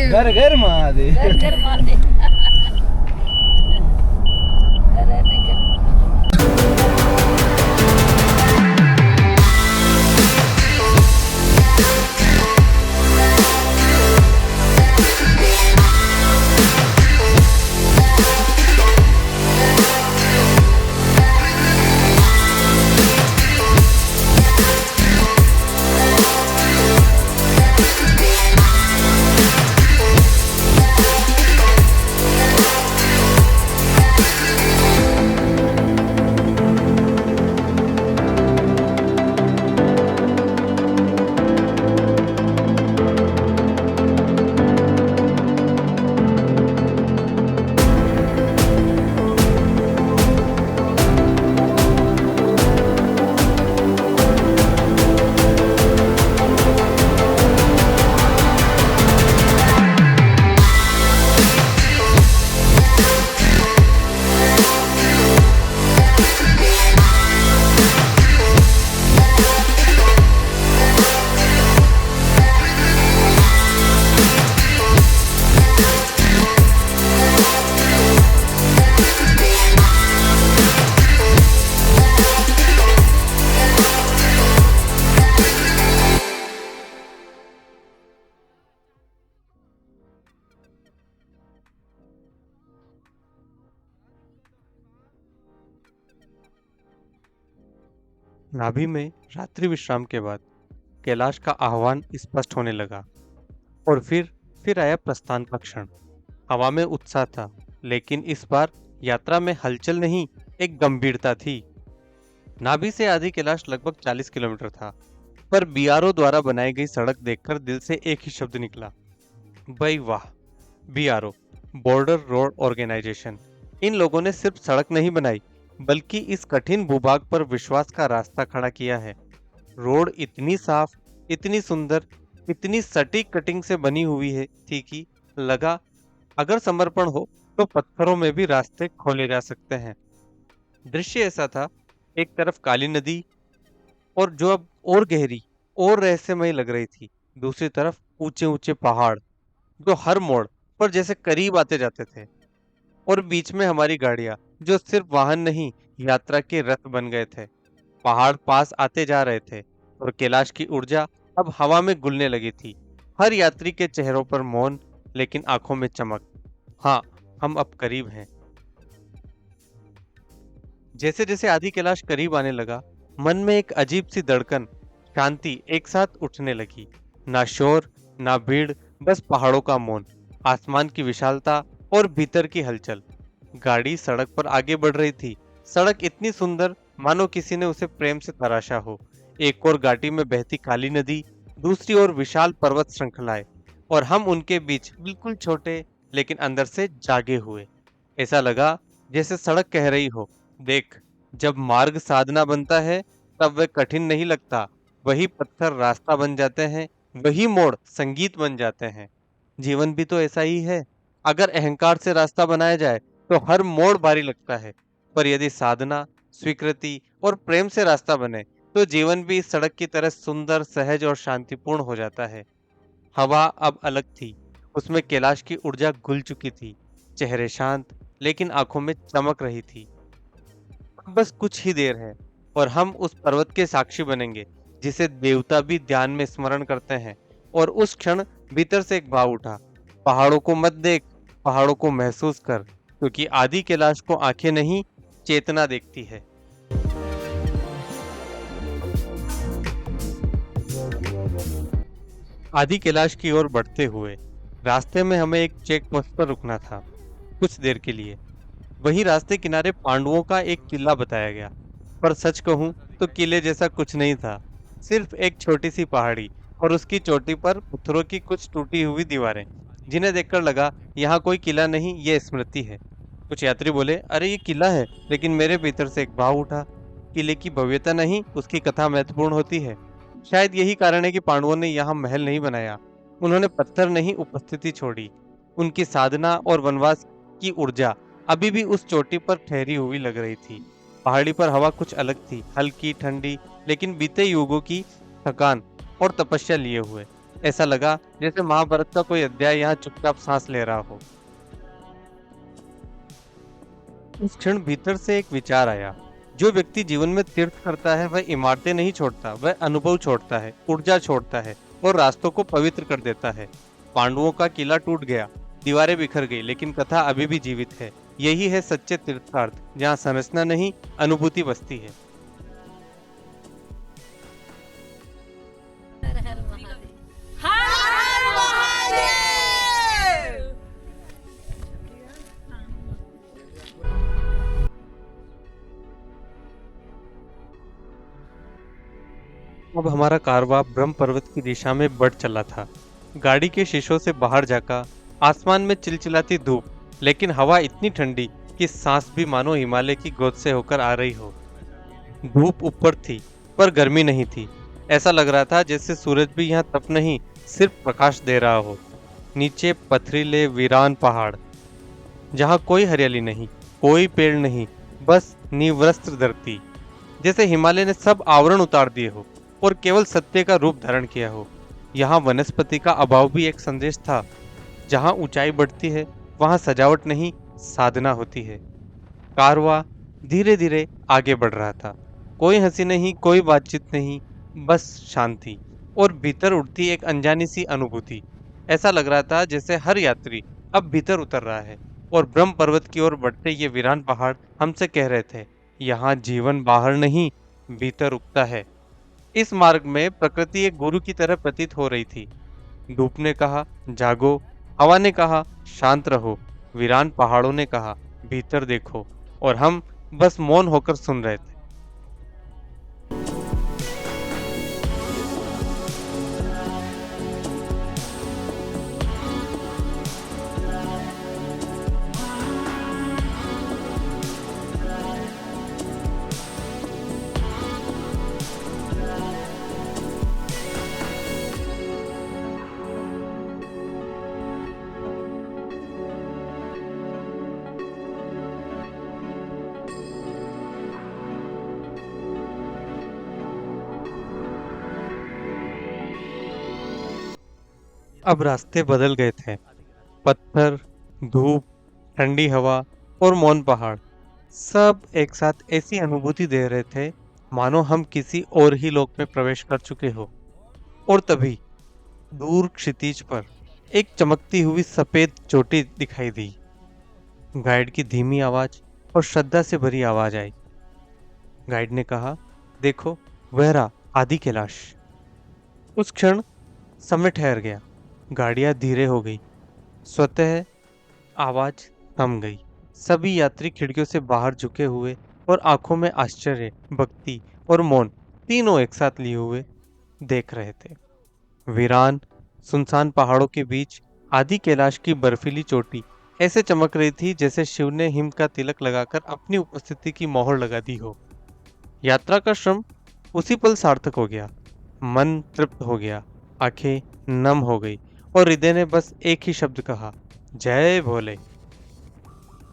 घर घर महादेव। घर घर महादेव। रहने के नाभि में रात्रि विश्राम के बाद कैलाश का आह्वान स्पष्ट होने लगा और फिर आया प्रस्थान का क्षण। हवा में उत्साह था, लेकिन इस बार यात्रा में हलचल नहीं, एक गंभीरता थी। नाभि से आदि कैलाश लगभग 40 किलोमीटर था, पर बीआरओ द्वारा बनाई गई सड़क देखकर दिल से एक ही शब्द निकला, भाई वाह। BRO, border road organisation. इन लोगों ने सिर्फ सड़क नहीं बनाई, बल्कि इस कठिन भूभाग पर विश्वास का रास्ता खड़ा किया है। रोड इतनी साफ, इतनी सुंदर, इतनी सटीक कटिंग से बनी हुई थी कि लगा अगर समर्पण हो तो पत्थरों में भी रास्ते खोले जा सकते हैं। दृश्य ऐसा था, एक तरफ काली नदी और जो अब और गहरी और रहस्यमय लग रही थी, दूसरी तरफ ऊंचे ऊंचे पहाड़ जो हर मोड़ पर जैसे करीब आते जाते थे, और बीच में हमारी गाड़ियां जो सिर्फ वाहन नहीं, यात्रा के रथ बन गए थे। पहाड़ पास आते जा रहे थे और कैलाश की ऊर्जा अब हवा में घुलने लगी थी। हर यात्री के चेहरों पर मौन, लेकिन आंखों में चमक। हाँ, हम अब करीब हैं। जैसे जैसे आदि कैलाश करीब आने लगा, मन में एक अजीब सी धड़कन, शांति एक साथ उठने लगी। ना शोर, ना भीड़, बस पहाड़ों का मौन, आसमान की विशालता और भीतर की हलचल। गाड़ी सड़क पर आगे बढ़ रही थी। सड़क इतनी सुंदर, मानो किसी ने उसे प्रेम से तराशा हो। एक और घाटी में बहती काली नदी, दूसरी ओर विशाल पर्वत श्रृंखलाएं, और हम उनके बीच बिल्कुल छोटे, लेकिन अंदर से जागे हुए। ऐसा लगा जैसे सड़क कह रही हो, देख, जब मार्ग साधना बनता है तब वह कठिन नहीं लगता। वही पत्थर रास्ता बन जाते हैं, वही मोड़ संगीत बन जाते हैं। जीवन भी तो ऐसा ही है। अगर अहंकार से रास्ता बनाया जाए तो हर मोड़ भारी लगता है, पर यदि साधना, स्वीकृति और प्रेम से रास्ता बने तो जीवन भी इस सड़क की तरह सुंदर, सहज और शांतिपूर्ण हो जाता है। हवा अब अलग थी, उसमें कैलाश की ऊर्जा घुल चुकी थी। चेहरे शांत, लेकिन आंखों में चमक रही थी। बस कुछ ही देर है और हम उस पर्वत के साक्षी बनेंगे जिसे देवता भी ध्यान में स्मरण करते हैं। और उस क्षण भीतर से एक भाव उठा, पहाड़ों को मत देख, पहाड़ों को महसूस कर, क्योंकि आदि कैलाश को आंखें नहीं, चेतना देखती है। आदि कैलाश की ओर बढ़ते हुए रास्ते में हमें एक चेक पोस्ट पर रुकना था, कुछ देर के लिए। वही रास्ते किनारे पांडवों का एक किला बताया गया, पर सच कहूं तो किले जैसा कुछ नहीं था। सिर्फ एक छोटी सी पहाड़ी और उसकी चोटी पर पत्थरों की कुछ टूटी हुई दीवारें, जिन्हें देखकर लगा यहाँ कोई किला नहीं, ये स्मृति है। कुछ यात्री बोले, अरे ये किला है, लेकिन मेरे भीतर से एक भाव उठा, किले की भव्यता नहीं, उसकी कथा महत्वपूर्ण होती है। शायद यही कारण है कि पांडवों ने यहाँ महल नहीं बनाया, उन्होंने पत्थर नहीं, उपस्थिति छोड़ी। उनकी साधना और वनवास की ऊर्जा अभी भी उस चोटी पर ठहरी हुई लग रही थी। पहाड़ी पर हवा कुछ अलग थी, हल्की ठंडी, लेकिन बीते युगों की थकान और तपस्या लिए हुए। ऐसा लगा जैसे महाभारत का कोई अध्याय यहाँ चुपचाप सांस ले रहा हो। उस क्षण भीतर से एक विचार आया। जो व्यक्ति जीवन में तीर्थ करता है वह इमारतें नहीं छोड़ता, वह अनुभव छोड़ता है, ऊर्जा छोड़ता है और रास्तों को पवित्र कर देता है। पांडवों का किला टूट गया, दीवारें बिखर गई, लेकिन कथा अभी भी जीवित है। यही है सच्चे तीर्थार्थ, जहाँ संरचना नहीं, अनुभूति बसती है। हर हर महादेव। हर महादेव। अब हमारा कारवां ब्रह्म पर्वत की दिशा में बढ़ चला था। गाड़ी के शीशों से बाहर झांका, आसमान में चिलचिलाती धूप, लेकिन हवा इतनी ठंडी कि सांस भी मानो हिमालय की गोद से होकर आ रही हो। धूप ऊपर थी, पर गर्मी नहीं थी। ऐसा लग रहा था जैसे सूरज भी यहाँ तप नहीं, सिर्फ प्रकाश दे रहा हो। नीचे पथरीले वीरान पहाड़, जहाँ कोई हरियाली नहीं, कोई पेड़ नहीं, बस निवस्त्र धरती। जैसे हिमालय ने सब आवरण उतार दिए हो और केवल सत्य का रूप धारण किया हो। यहाँ वनस्पति का अभाव भी एक संदेश था। जहाँ ऊंचाई बढ़ती है वहाँ सजावट नहीं, साधना होती है। कारवां धीरे धीरे आगे बढ़ रहा था। कोई हंसी नहीं, कोई बातचीत नहीं, बस शांति और भीतर उठती एक अनजानी सी अनुभूति। ऐसा लग रहा था जैसे हर यात्री अब भीतर उतर रहा है और ब्रह्म पर्वत की ओर बढ़ते ये वीरान पहाड़ हमसे कह रहे थे, यहाँ जीवन बाहर नहीं, भीतर उगता है। इस मार्ग में प्रकृति एक गुरु की तरह प्रतीत हो रही थी। धूप ने कहा जागो, हवा ने कहा शांत रहो, वीरान पहाड़ों ने कहा भीतर देखो, और हम बस मौन होकर सुन रहे थे। अब रास्ते बदल गए थे। पत्थर, धूप, ठंडी हवा और मौन पहाड़, सब एक साथ ऐसी अनुभूति दे रहे थे मानो हम किसी और ही लोक में प्रवेश कर चुके हो। और तभी दूर क्षितिज पर एक चमकती हुई सफेद चोटी दिखाई दी। गाइड की धीमी आवाज और श्रद्धा से भरी आवाज आई। गाइड ने कहा, देखो, वह रहा आदि कैलाश। उस क्षण समय ठहर गया। गाड़ियां धीरे हो गई। स्वतः आवाज थम गई। सभी यात्री खिड़कियों से बाहर झुके हुए और आंखों में आश्चर्य, भक्ति और मौन तीनों एक साथ लिए हुए देख रहे थे। वीरान सुनसान पहाड़ों के बीच आदि कैलाश की बर्फीली चोटी ऐसे चमक रही थी जैसे शिव ने हिम का तिलक लगाकर अपनी उपस्थिति की मोहर लगा दी हो। यात्रा का श्रम उसी पल सार्थक हो गया। मन तृप्त हो गया, आंखें नम हो गई और हृदय ने बस एक ही शब्द कहा, जय भोले।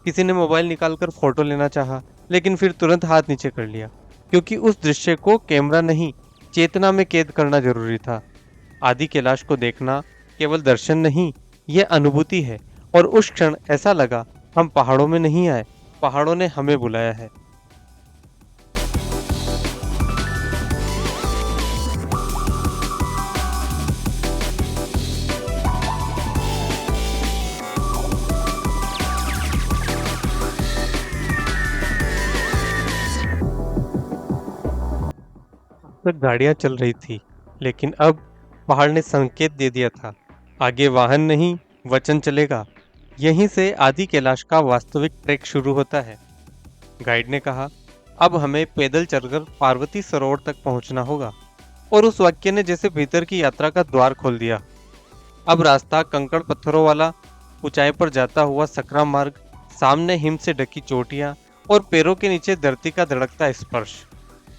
किसी ने मोबाइल निकालकर फोटो लेना चाहा, लेकिन फिर तुरंत हाथ नीचे कर लिया, क्योंकि उस दृश्य को कैमरा नहीं, चेतना में कैद करना जरूरी था। आदि कैलाश को देखना केवल दर्शन नहीं, यह अनुभूति है। और उस क्षण ऐसा लगा हम पहाड़ों में नहीं आए, पहाड़ों ने हमें बुलाया है। तक गाड़ियां चल रही थी, लेकिन अब पहाड़ ने संकेत दे दिया था, आगे वाहन नहीं, वचन चलेगा। यहीं से आदि कैलाश का वास्तविक ट्रैक शुरू होता है। गाइड ने कहा, अब हमें पैदल चलकर पार्वती सरोवर तक पहुंचना होगा। और उस वाक्य ने जैसे भीतर की यात्रा का द्वार खोल दिया। अब रास्ता कंकड़ पत्थरों वाला, ऊंचाई पर जाता हुआ सकरा मार्ग, सामने हिम से ढकी चोटियां और पैरों के नीचे धरती का धड़कता स्पर्श।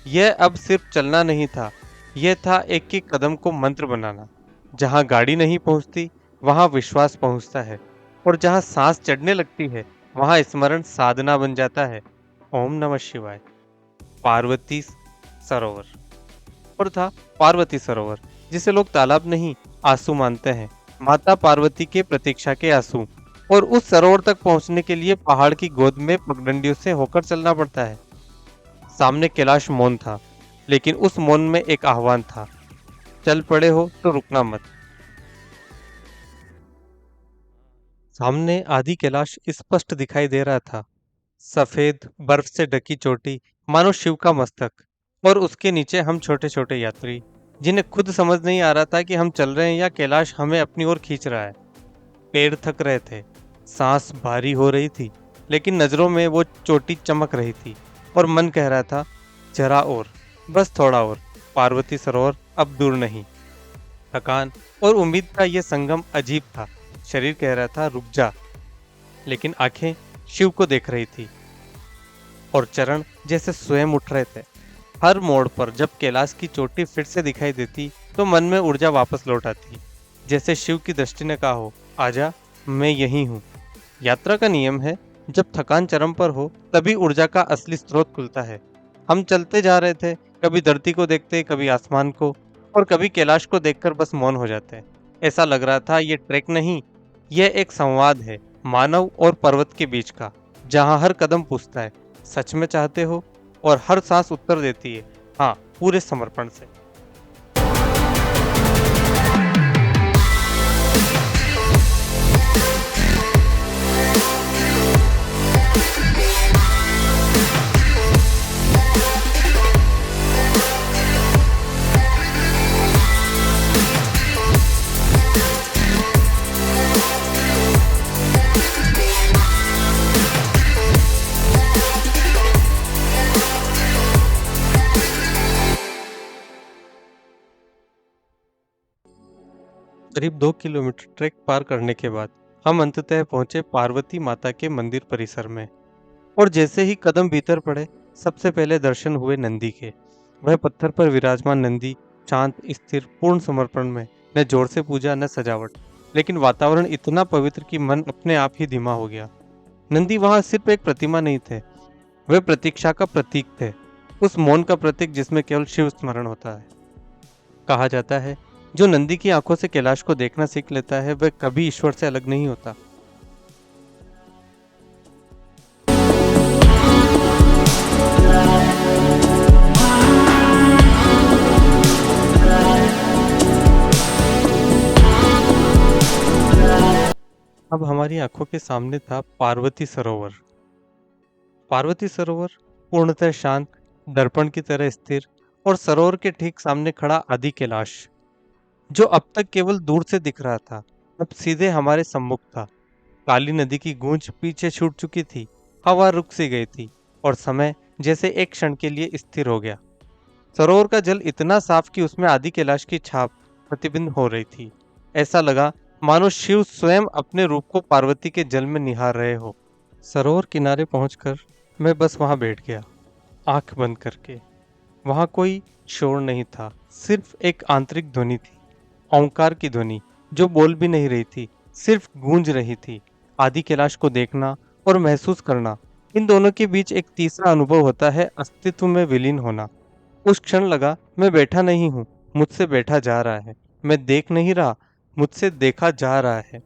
यह अब सिर्फ चलना नहीं था, यह था एक एक कदम को मंत्र बनाना। जहाँ गाड़ी नहीं पहुँचती वहाँ विश्वास पहुँचता है, और जहाँ सांस चढ़ने लगती है वहाँ स्मरण साधना बन जाता है। ओम नमः शिवाय। पार्वती सरोवर। और था पार्वती सरोवर, जिसे लोग तालाब नहीं आंसू मानते हैं, माता पार्वती के प्रतीक्षा के आंसू। और उस सरोवर तक पहुंचने के लिए पहाड़ की गोद में पगडंडियों से होकर चलना पड़ता है। सामने कैलाश मौन था, लेकिन उस मौन में एक आह्वान था, चल पड़े हो तो रुकना मत। सामने आदि कैलाश स्पष्ट दिखाई दे रहा था, सफेद बर्फ से ढकी चोटी, मानो शिव का मस्तक। और उसके नीचे हम छोटे छोटे यात्री, जिन्हें खुद समझ नहीं आ रहा था कि हम चल रहे हैं या कैलाश हमें अपनी ओर खींच रहा है। पैर थक रहे थे, सांस भारी हो रही थी, लेकिन नजरों में वो चोटी चमक रही थी और मन कह रहा था, जरा और, बस थोड़ा और, पार्वती सरोवर अब दूर नहीं। थकान और उम्मीद का ये संगम अजीब था। शरीर कह रहा था रुक जा, लेकिन आंखें शिव को देख रही थी और चरण जैसे स्वयं उठ रहे थे। हर मोड़ पर जब कैलाश की चोटी फिर से दिखाई देती तो मन में ऊर्जा वापस लौट आती, जैसे शिव की दृष्टि ने कहा हो, आजा, मैं यही हूँ। यात्रा का नियम है, जब थकान चरम पर हो तभी ऊर्जा का असली स्रोत खुलता है। हम चलते जा रहे थे, कभी धरती को देखते, कभी आसमान को, और कभी कैलाश को देखकर बस मौन हो जाते। ऐसा लग रहा था ये ट्रैक नहीं, यह एक संवाद है, मानव और पर्वत के बीच का, जहाँ हर कदम पूछता है, सच में चाहते हो, और हर सांस उत्तर देती है, हाँ, पूरे समर्पण से। करीब 2 किलोमीटर ट्रैक पार करने के बाद हम अंततः पहुंचे पार्वती माता के मंदिर परिसर में। और जैसे ही कदम भीतर पड़े, सबसे पहले दर्शन हुए नंदी के। वह पत्थर पर विराजमान नंदी, शांत, स्थिर, पूर्ण समर्पण में, न जोर से पूजा न सजावट, लेकिन वातावरण इतना पवित्र कि मन अपने आप ही धीमा हो गया। नंदी वहां सिर्फ एक प्रतिमा नहीं थे, वे प्रतीक्षा का प्रतीक थे, उस मौन का प्रतीक जिसमें केवल शिव स्मरण होता है। कहा जाता है, जो नंदी की आंखों से कैलाश को देखना सीख लेता है, वह कभी ईश्वर से अलग नहीं होता। अब हमारी आंखों के सामने था पार्वती सरोवर। पार्वती सरोवर पूर्णतः शांत, दर्पण की तरह स्थिर, और सरोवर के ठीक सामने खड़ा आदि कैलाश, जो अब तक केवल दूर से दिख रहा था, अब सीधे हमारे सम्मुख था। काली नदी की गूंज पीछे छूट चुकी थी, हवा रुक सी गई थी, और समय जैसे एक क्षण के लिए स्थिर हो गया। सरोवर का जल इतना साफ कि उसमें आदि कैलाश की छाप प्रतिबिंब हो रही थी। ऐसा लगा मानो शिव स्वयं अपने रूप को पार्वती के जल में निहार रहे हो। सरोवर किनारे पहुंचकर मैं बस वहां बैठ गया, आंख बंद करके। वहां कोई शोर नहीं था, सिर्फ एक आंतरिक ध्वनि थी, ओंकार की ध्वनि, जो बोल भी नहीं रही थी, सिर्फ गूंज रही थी। आदि कैलाश को देखना और महसूस करना, इन दोनों के बीच एक तीसरा अनुभव होता है, अस्तित्व में विलीन होना। उस क्षण लगा, मैं बैठा नहीं हूँ, मुझसे बैठा जा रहा है। मैं देख नहीं रहा, मुझसे देखा जा रहा है।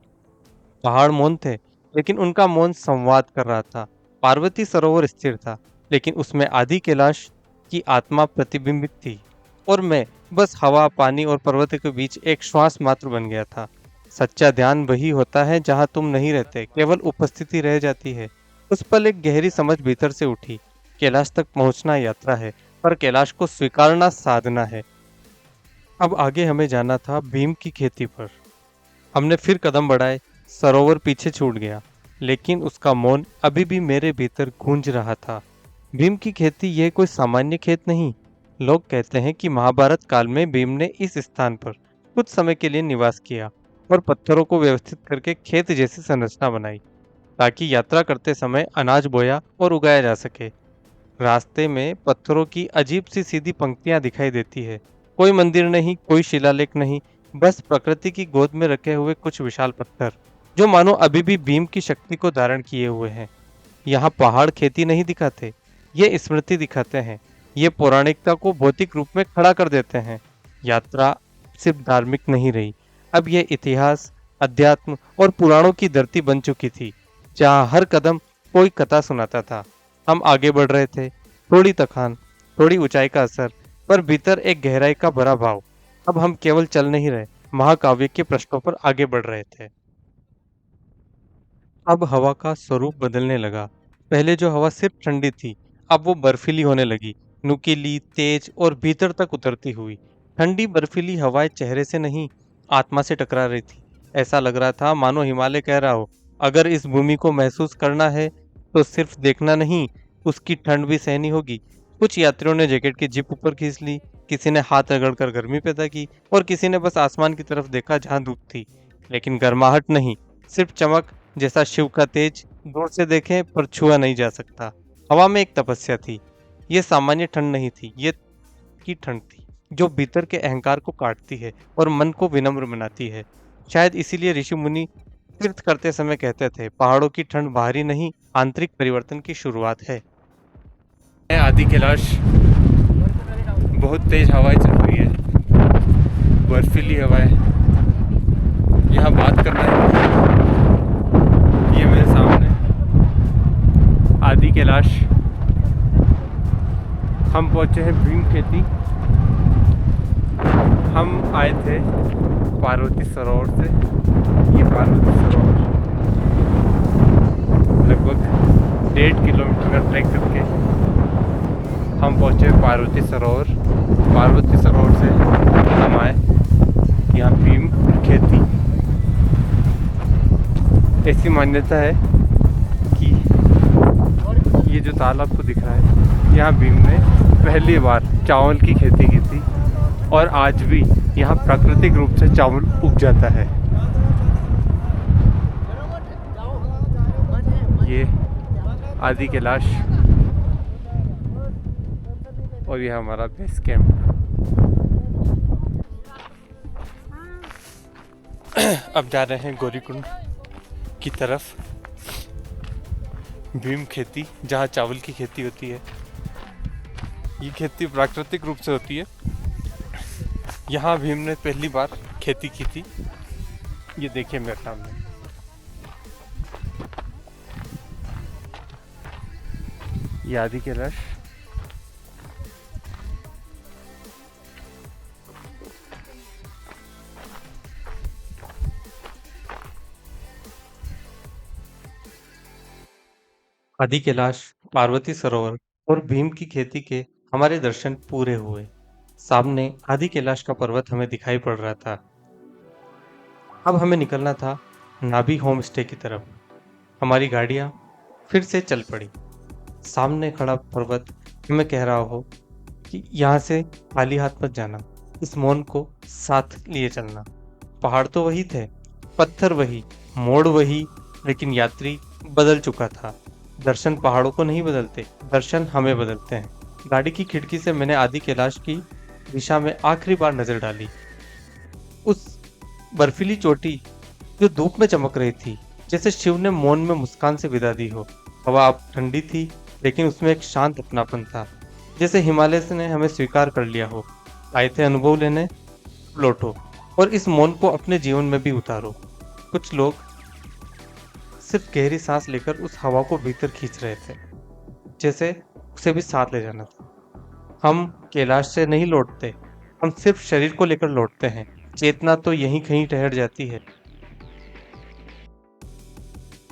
पहाड़ मौन थे, लेकिन उनका मौन संवाद कर रहा था। पार्वती सरोवर स्थिर था, लेकिन उसमें आदि कैलाश की आत्मा प्रतिबिंबित थी, और मैं बस हवा, पानी और पर्वत के बीच एक श्वास मात्र बन गया था। सच्चा ध्यान वही होता है जहाँ तुम नहीं रहते, केवल उपस्थिति रह जाती है। उस पल एक गहरी समझ भीतर से उठी, कैलाश तक पहुँचना यात्रा है, पर कैलाश को स्वीकारना साधना है। अब आगे हमें जाना था भीम की खेती पर। हमने फिर कदम बढ़ाए, सरोवर पीछे छूट गया, लेकिन उसका मौन अभी भी मेरे भीतर गूंज रहा था। भीम की खेती यह कोई सामान्य खेत नहीं। लोग कहते हैं कि महाभारत काल में भीम ने इस स्थान पर कुछ समय के लिए निवास किया और पत्थरों को व्यवस्थित करके खेत जैसी संरचना बनाई, ताकि यात्रा करते समय अनाज बोया और उगाया जा सके। रास्ते में पत्थरों की अजीब सी सीधी पंक्तियां दिखाई देती है। कोई मंदिर नहीं, कोई शिलालेख नहीं, बस प्रकृति की गोद में रखे हुए कुछ विशाल पत्थर, जो मानो अभी भी भीम की शक्ति को धारण किए हुए हैं। यहाँ पहाड़ खेती नहीं दिखाते, ये स्मृति दिखाते हैं, ये पौराणिकता को भौतिक रूप में खड़ा कर देते हैं। यात्रा सिर्फ धार्मिक नहीं रही, अब यह इतिहास, अध्यात्म और पुराणों की धरती बन चुकी थी, जहाँ हर कदम कोई कथा सुनाता था। हम आगे बढ़ रहे थे, थोड़ी थकान, थोड़ी ऊंचाई का असर, पर भीतर एक गहराई का भरा भाव। अब हम केवल चल नहीं रहे, महाकाव्य के पृष्ठों पर आगे बढ़ रहे थे। अब हवा का स्वरूप बदलने लगा। पहले जो हवा सिर्फ ठंडी थी, अब वो बर्फीली होने लगी, नुकीली, तेज और भीतर तक उतरती हुई। ठंडी बर्फीली हवाएं चेहरे से नहीं, आत्मा से टकरा रही थी। ऐसा लग रहा था मानो हिमालय कह रहा हो, अगर इस भूमि को महसूस करना है तो सिर्फ देखना नहीं, उसकी ठंड भी सहनी होगी। कुछ यात्रियों ने जैकेट की जिप ऊपर खींच ली, किसी ने हाथ रगड़कर गर्मी पैदा की और किसी ने बस आसमान की तरफ देखा जहां धूप थी, लेकिन गर्माहट नहीं, सिर्फ चमक, जैसा शिव का तेज दूर से देखें पर छुआ नहीं जा सकता। हवा में एक तपस्या थी। ये सामान्य ठंड नहीं थी, ये की ठंड थी जो भीतर के अहंकार को काटती है और मन को विनम्र बनाती है। शायद इसीलिए ऋषि मुनि तीर्थ करते समय कहते थे, पहाड़ों की ठंड बाहरी नहीं, आंतरिक परिवर्तन की शुरुआत है। आदि कैलाश, बहुत तेज हवाएं चल रही है, बर्फीली हवाएं। यहाँ बात करना है, ये मेरे सामने आदि कैलाश। हम पहुंचे हैं भीम खेती। हम आए थे पार्वती सरोवर से। ये पार्वती सरोवर लगभग 1.5 किलोमीटर का ट्रैक करके हम पहुंचे पार्वती सरोवर। पार्वती सरोवर से हम आए यहाँ भीम खेती। ऐसी मान्यता है कि ये जो ताल आपको दिख रहा है, यहाँ भीम ने पहली बार चावल की खेती की थी और आज भी यहाँ प्राकृतिक रूप से चावल उग जाता है। ये आदि कैलाश और ये हमारा बेस कैंप। अब जा रहे हैं गौरीकुंड की तरफ, भीम खेती, जहाँ चावल की खेती होती है। ये खेती प्राकृतिक रूप से होती है। यहाँ भीम ने पहली बार खेती की थी। ये देखिए मेरे सामने। ये आदि कैलाश। आदि कैलाश, पार्वती सरोवर और भीम की खेती के हमारे दर्शन पूरे हुए। सामने आदि कैलाश का पर्वत हमें दिखाई पड़ रहा था। अब हमें निकलना था नाभि होम स्टे की तरफ। हमारी गाड़ियां फिर से चल पड़ी। सामने खड़ा पर्वत हमें कह रहा हो कि यहाँ से खाली हाथ मत जाना, इस मौन को साथ लिए चलना। पहाड़ तो वही थे, पत्थर वही, मोड़ वही, लेकिन यात्री बदल चुका था। दर्शन पहाड़ों को नहीं बदलते, दर्शन हमें बदलते हैं। गाड़ी की खिड़की से मैंने आदि कैलाश की दिशा में आखिरी बार नजर डाली। उस बर्फीली चोटी जो धूप में चमक रही थी, जैसे शिव ने मौन में मुस्कान से विदा दी हो। हवा अब ठंडी थी, लेकिन उसमें एक शांत अपनापन था, जैसे हिमालय ने हमें स्वीकार कर लिया हो। आए थे अनुभव लेने, लौटो और इस मौन को अपने जीवन में भी उतारो। कुछ लोग सिर्फ गहरी सांस लेकर उस हवा को भीतर खींच रहे थे, जैसे उसे भी साथ ले जाना था। हम कैलाश से नहीं लौटते, हम सिर्फ शरीर को लेकर लौटते हैं। चेतना तो यहीं कहीं ठहर जाती है।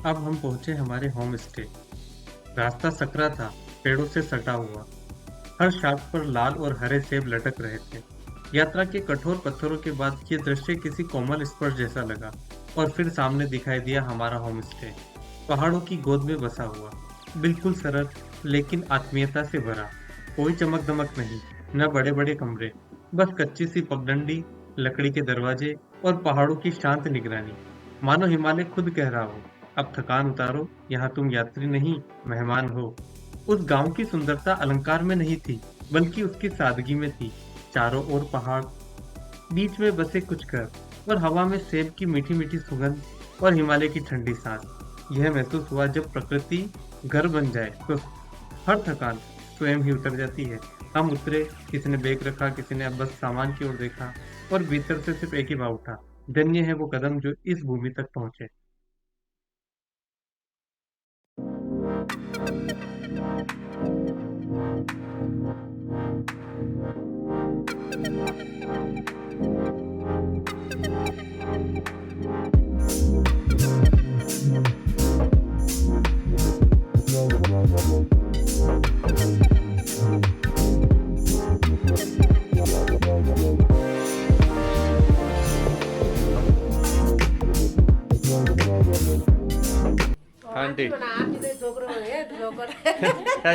अब हम पहुंचे हमारे होम स्टे। रास्ता सकरा था, पेड़ों से सटा हुआ। हर शाख पर लाल और हरे सेब लटक रहे थे। यात्रा के कठोर पत्थरों के बाद ये दृश्य किसी कोमल स्पर्श जैसा लगा और फिर सामने दिखाई दिया हमारा होम स्टे, पहाड़ों की गोद में बसा हुआ, बिल्कुल सरल लेकिन आत्मीयता से भरा। कोई चमक दमक नहीं, न बड़े बड़े कमरे, बस कच्ची सी पगडंडी, लकड़ी के दरवाजे और पहाड़ों की शांत निगरानी। मानो हिमालय खुद कह रहा हो, अब थकान उतारो, यहाँ तुम यात्री नहीं मेहमान हो। उस गांव की सुंदरता अलंकार में नहीं थी, बल्कि उसकी सादगी में थी। चारों ओर पहाड़, बीच में बसे कुछ घर और हवा में सेब की मीठी मीठी सुगंध और हिमालय की ठंडी सांस। यह महसूस हुआ जब प्रकृति घर बन जाए तो हर थकान स्वयं ही उतर जाती है। हम उतरे, किसी ने बैग रखा, किसी ने अब बस सामान की ओर देखा और भीतर से सिर्फ एक ही भाव उठा, धन्य है वो कदम जो इस भूमि तक पहुंचे। आंटी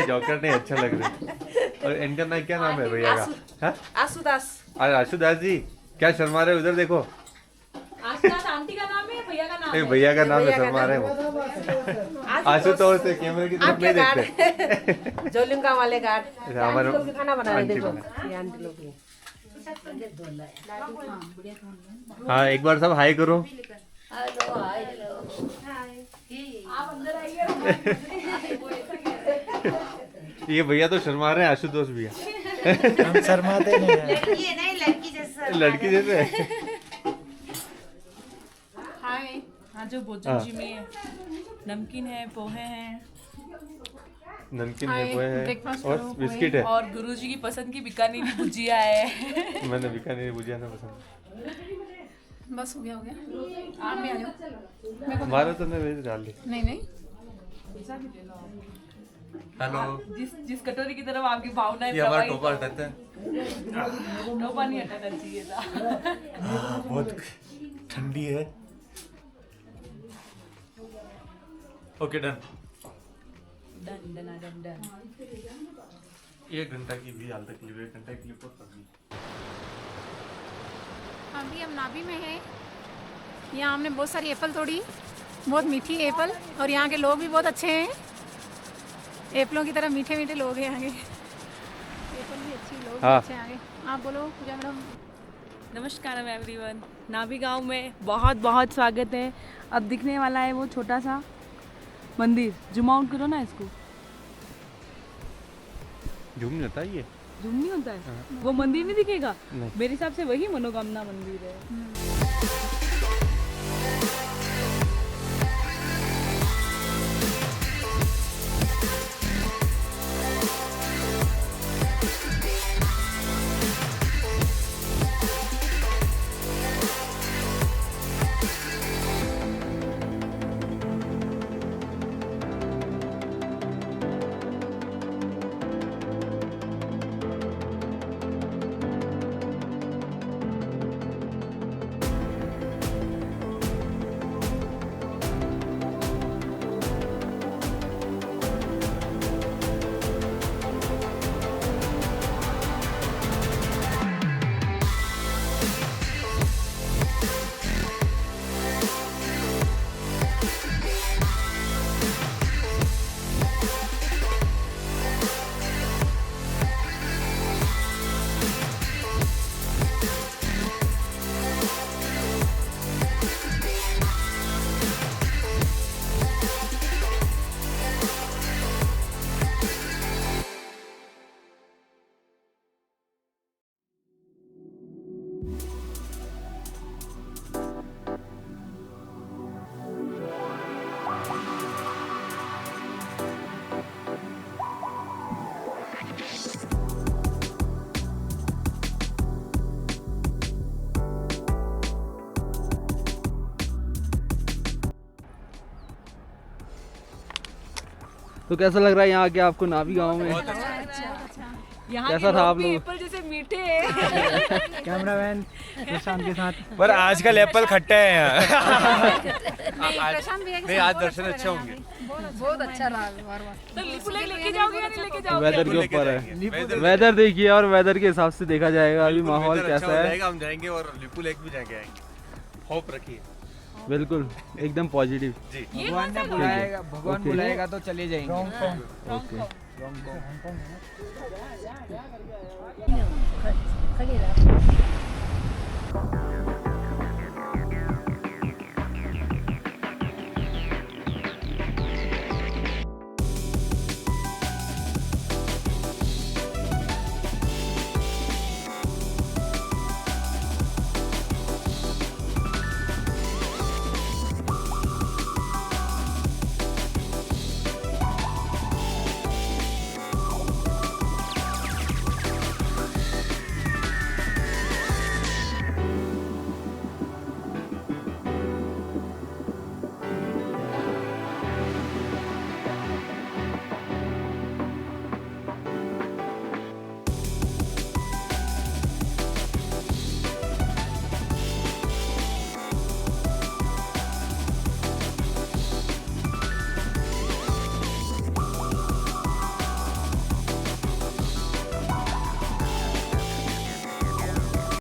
जॉकर नहीं अच्छा लग रहा है। और इनका नाम क्या नाम है भैया का? आशुदास। आशुदास जी क्या शर्मा रहे हो? उधर देखो। आशुदास आंटी का नाम है, भैया का नाम है। भैया का नाम है, शर्मा रहे हो। आशुतोष से कैमरे की तरफ नहीं देखते। जोलिंगा वाले गार्ड हमारे लोग भी खाना बना रहे, आंटी देखो बना। ये आंटी लोग भी। हाँ एक बार सब हाय करो। Hello hi hello. ये भैया तो शर्मा रहे हैं, आशुतोष भैया। हम शर्माते नहीं हैं। ये नहीं, लड़की जैसा। लड़की जैसे। हाय, हाँ जो भोजन जी में नमकीन है, पोहे हैं नमकीन है, पोहे हैं ब्रेकफास्ट और बिस्किट है। और गुरुजी की पसंद की बीकानेरी भुजिया है। मैंने बीकानेरी भुजिया ना पसंद। बस हो गया आप भी आ जाओ। हमारा तो मैं वेज डाल ली। नहीं हेलो। जिस कटोरी की तरफ आपकी भावनाएं ये हमारा प्रवाहित टोपा हटाता है। टोपा नहीं हटाना चाहिए था। बहुत ठंडी है। Okay done. डन। 1 घंटा की भी हाल तक 1 घंटा की क्लिप और करनी। अभी हम नाभी में हैं। यहाँ हमने बहुत सारी एप्पल तोड़ी, बहुत मीठी एप्पल, और यहाँ के लोग भी बहुत अच्छे हैं। एप्पलों की तरह मीठे मीठे लोग हैं यहाँ के। एप्पल भी अच्छी, लोग भी हाँ। अच्छे हैं यहाँ के। आप बोलो पूजा मैडम। नमस्कार एवरीवन, नाभी गांव में बहुत बहुत स्वागत है। अब दिखने वाला है वो छोटा सा मंदिर। जूम आउट करो ना इसको। झूम नहीं होता ये। जूम नहीं होता है, वो मंदिर नहीं दिखेगा। नहीं। मेरे हिसाब से वही मनोकामना मंदिर है। तो कैसा लग रहा है यहाँ आके आपको नाभी गांव में? यहाँ कैसा के था लोग आप भी लोग? एप्पल जैसे मीठे हैं। कैमरामैन प्रशांत के साथ। पर आजकल एप्पल खट्टे हैं यहाँ। प्रशांत भैया के नहीं साथ आज बहुत दर्शन अच्छा अच्छे लगा होंगे। बहुत अच्छा रहा। तो लिपू लेके जाओगे या नहीं लेके जाओगे? वेदर के ऊपर है। वेदर देखिए और वेदर के हिसाब से देखा जाएगा अभी माहौल कैसा है। हम जाएंगे और लिपू लेक भी जाके आएंगे। होप रखिए। बिल्कुल एकदम पॉजिटिव। जी। भगवान ने बुलाएगा, भगवान ओके। बुलाएगा तो चले जाएंगे। ओके।